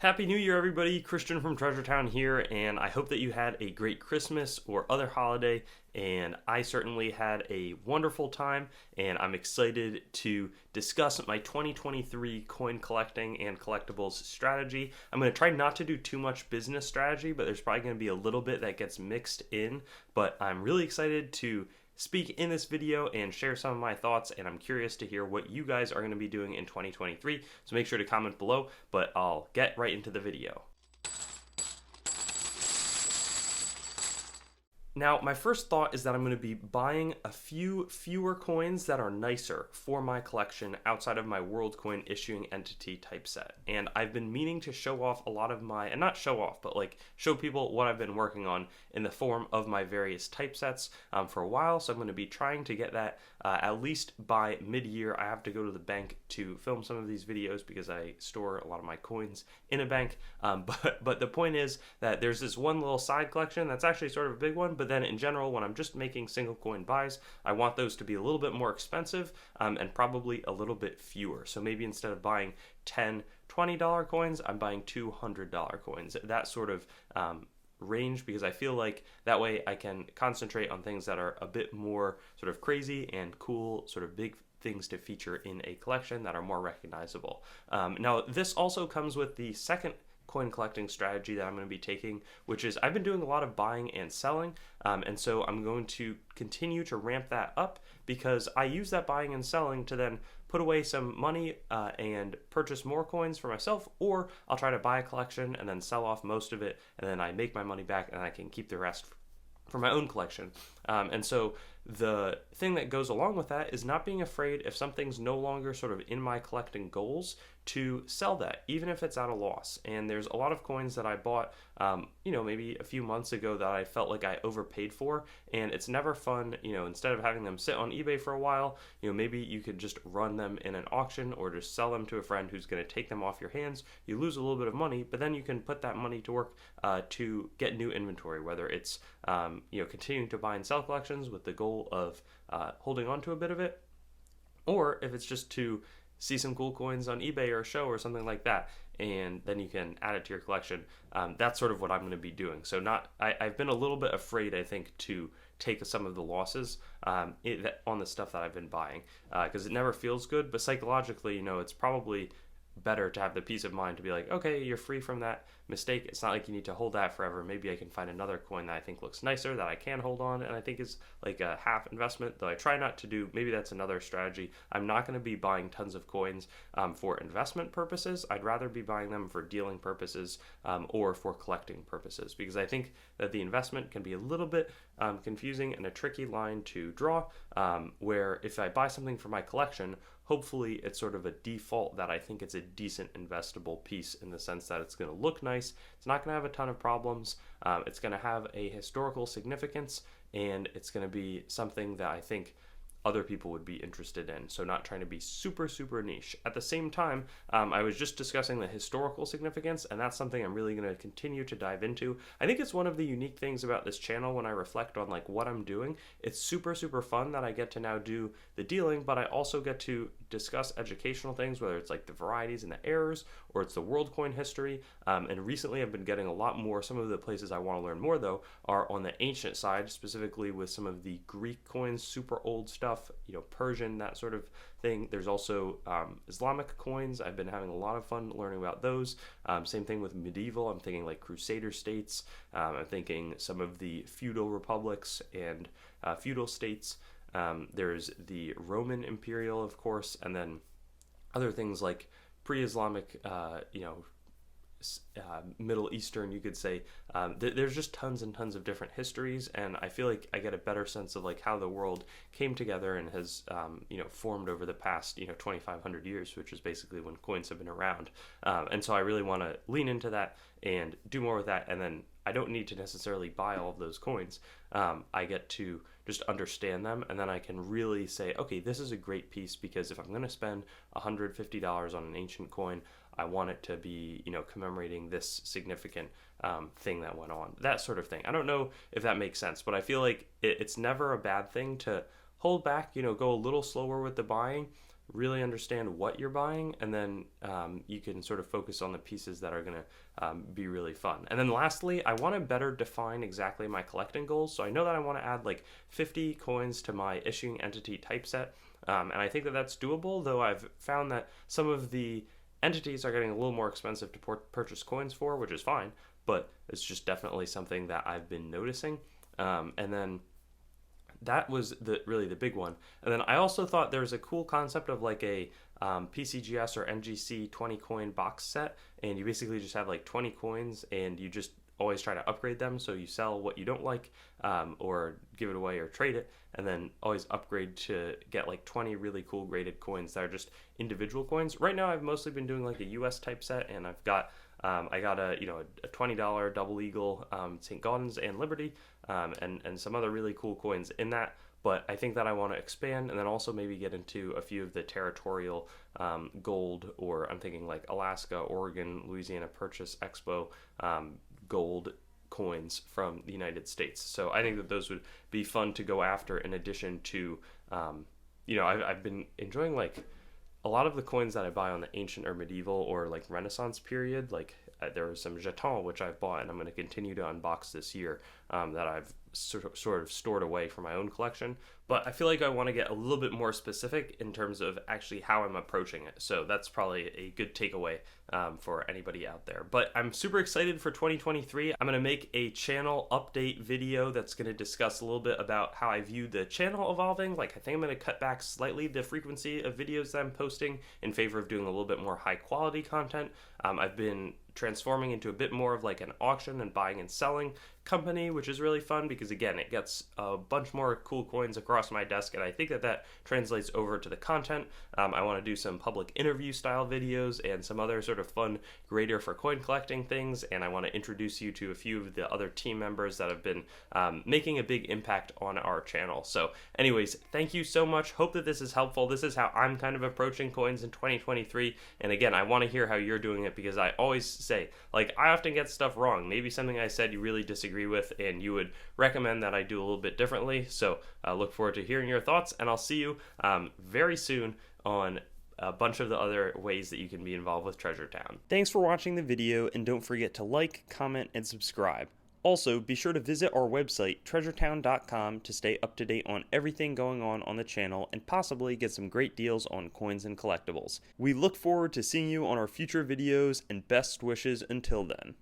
Happy New Year, everybody. Christian from Treasure Town here, and I hope that you had a great Christmas or other holiday, and I certainly had a wonderful time, and I'm excited to discuss my 2023 coin collecting and collectibles strategy. I'm going to try not to do too much business strategy, but there's probably going to be a little bit that gets mixed in, but I'm really excited to speak in this video and share some of my thoughts, and I'm curious to hear what you guys are going to be doing in 2023, so make sure to comment below, but I'll get right into the video. Now, my first thought is that I'm going to be buying a few fewer coins that are nicer for my collection outside of my WorldCoin issuing entity typeset. And I've been meaning to show off a lot of my, and not show off, but like show people what I've been working on in the form of my various typesets for a while. So I'm going to be trying to get that at least by mid-year. I have to go to the bank to film some of these videos because I store a lot of my coins in a bank. But the point is that there's this one little side collection that's actually sort of a big one, but then in general, when I'm just making single coin buys, I want those to be a little bit more expensive and probably a little bit fewer. So maybe instead of buying $10, $20 coins, I'm buying $200 coins. That sort of range, because I feel like that way I can concentrate on things that are a bit more sort of crazy and cool, sort of big things to feature in a collection that are more recognizable. Now, this also comes with the second coin collecting strategy that I'm going to be taking, which is I've been doing a lot of buying and selling, and so I'm going to continue to ramp that up because I use that buying and selling to then put away some money and purchase more coins for myself, or I'll try to buy a collection and then sell off most of it, and then I make my money back and I can keep the rest for my own collection. And so the thing that goes along with that is not being afraid if something's no longer sort of in my collecting goals to sell that, even if it's at a loss. And there's a lot of coins that I bought, maybe a few months ago that I felt like I overpaid for, and it's never fun, instead of having them sit on eBay for a while, maybe you could just run them in an auction or just sell them to a friend who's going to take them off your hands. You lose a little bit of money, but then you can put that money to work to get new inventory, whether it's, continuing to buy and sell collections with the goal of holding on to a bit of it, or if it's just to see some cool coins on eBay or a show or something like that, and then you can add it to your collection. That's sort of what I'm going to be doing. So I've been a little bit afraid, I think, to take some of the losses on the stuff that I've been buying because it never feels good, but psychologically, it's probably better to have the peace of mind to be like, okay, you're free from that mistake. It's not like you need to hold that forever. Maybe I can find another coin that I think looks nicer that I can hold on and I think is like a half investment, though I try not to do. Maybe that's another strategy. I'm not going to be buying tons of coins for investment purposes. I'd rather be buying them for dealing purposes or for collecting purposes, because I think that the investment can be a little bit confusing and a tricky line to draw, where if I buy something for my collection, hopefully it's sort of a default that I think it's a decent investable piece in the sense that it's going to look nice, it's not going to have a ton of problems, it's going to have a historical significance, and it's going to be something that I think other people would be interested in, so not trying to be super, super niche. At the same time, I was just discussing the historical significance, and that's something I'm really going to continue to dive into. I think it's one of the unique things about this channel when I reflect on like what I'm doing. It's super, super fun that I get to now do the dealing, but I also get to discuss educational things, whether it's like the varieties and the errors, or it's the WorldCoin history. And recently I've been getting a lot more. Some of the places I want to learn more, though, are on the ancient side, specifically with some of the Greek coins, super old stuff, Persian, that sort of thing. There's also Islamic coins. I've been having a lot of fun learning about those. Same thing with medieval. I'm thinking like Crusader states. I'm thinking some of the feudal republics and feudal states. There's the Roman imperial, of course, and then other things like pre-Islamic, Middle Eastern, you could say. There's just tons and tons of different histories, and I feel like I get a better sense of like how the world came together and has formed over the past 2,500 years, which is basically when coins have been around. And so I really want to lean into that and do more with that, and then I don't need to necessarily buy all of those coins. I get to just understand them, and then I can really say, okay, this is a great piece, because if I'm going to spend $150 on an ancient coin, I want it to be, commemorating this significant thing that went on, that sort of thing. I don't know if that makes sense, but I feel like it's never a bad thing to hold back, go a little slower with the buying, really understand what you're buying, and then you can sort of focus on the pieces that are going to be really fun. And then lastly, I want to better define exactly my collecting goals. So I know that I want to add like 50 coins to my issuing entity typeset, and I think that that's doable, though I've found that some of the entities are getting a little more expensive to purchase coins for, which is fine, but it's just definitely something that I've been noticing. And then that was really the big one. And then I also thought there was a cool concept of like a PCGS or NGC 20 coin box set, and you basically just have like 20 coins, and you just always try to upgrade them. So you sell what you don't like, or give it away or trade it, and then always upgrade to get like 20 really cool graded coins that are just individual coins. Right now I've mostly been doing like a US type set, and I've got I got a $20 Double Eagle, St. Gaudens and Liberty, and some other really cool coins in that. But I think that I want to expand, and then also maybe get into a few of the territorial gold, or I'm thinking like Alaska, Oregon, Louisiana Purchase Expo gold coins from the United States. So I think that those would be fun to go after, in addition to, I've been enjoying like a lot of the coins that I buy on the ancient or medieval or like Renaissance period. Like there was some jetons which I've bought, and I'm going to continue to unbox this year, that I've sort of stored away for my own collection. But I feel like I want to get a little bit more specific in terms of actually how I'm approaching it. So that's probably a good takeaway for anybody out there. But I'm super excited for 2023. I'm going to make a channel update video that's going to discuss a little bit about how I view the channel evolving. Like I think I'm going to cut back slightly the frequency of videos that I'm posting in favor of doing a little bit more high quality content. I've been transforming into a bit more of like an auction and buying and selling company, which is really fun because again, it gets a bunch more cool coins across my desk, and I think that that translates over to the content. I want to do some public interview style videos and some other sort of fun grader for coin collecting things, and I want to introduce you to a few of the other team members that have been making a big impact on our channel. So anyways, thank you so much. Hope that this is helpful. This is how I'm kind of approaching coins in 2023, and again, I want to hear how you're doing it, because I always say, like, I often get stuff wrong. Maybe something I said you really disagree with, and you would recommend that I do a little bit differently. So I look forward to hearing your thoughts, and I'll see you very soon on a bunch of the other ways that you can be involved with Treasure Town. Thanks for watching the video, and don't forget to like, comment, and subscribe. Also, be sure to visit our website, treasuretown.com, to stay up to date on everything going on the channel, and possibly get some great deals on coins and collectibles. We look forward to seeing you on our future videos, and best wishes until then.